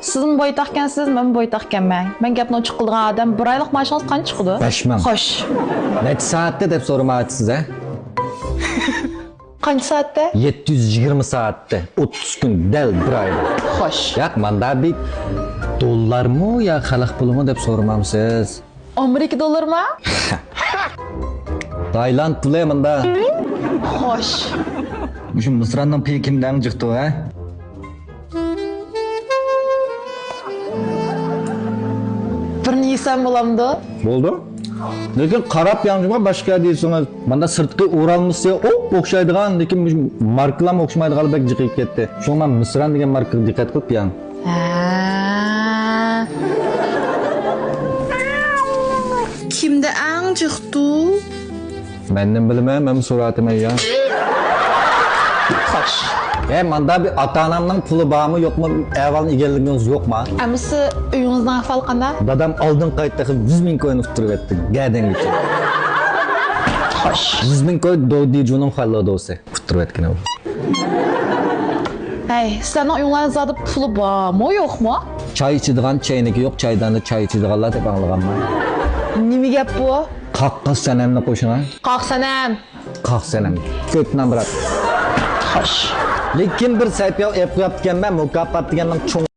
Sizin boytaqkansiz, men boytaqkanman. Men gapni ochiq qilgan odam 1 oylik maoshingiz qancha chiqdi? 5 ming. Xo'sh. Necha soatda deb so'ramayapsiz, ha? Qancha soatda? 720 soatda, 30 kun dal 1 oyda. Xo'sh. Yo'q, menda bir dollarmi yo xalq pulimi deb so'ramamsiz. Amerika dollarmi? Tayland puli menda. Xo'sh. Shu Misranning puli kimdan chiqdi, ha? Birini yesam bo'lamdi? Bo'ldi. Lekin qarab yangiga boshqa deysiz. Menda sirtqi o'ralmisi o'xshaydigan, lekin markalar o'xshamaydigan bek jiqib ketdi. Shu men Misran degan markaga diqqat qilib yan. Kimda ang chiqdi? Mendan bilmayman, men so'ratim ya. Xo'sh. Manda bir ata-onamning puli bormi, yo'qmi? Avval egalligingiz yo'qmi? Amisi uyingizning ahvoli qanday? Dadam oldin qaytda 100 ming ko'yni turib etdi. Gadangacha. Xo'sh. 100 ming ko'y dodi junum xallo do'si. Turib etgan u. Hey, sizlarning uyingizda puli bormi, yo'qmi? Choy ichadigan chayniki yo'q, choydan da choy ichadiganlar deb anglaganman. Nima gap bu? Qaqqas sanamni qo'shina. Qoqsanam. Qaq sanam. Ko'pdan birat. Xo'sh. Lekin bir saytga app qo'yapganman, mukofot deganning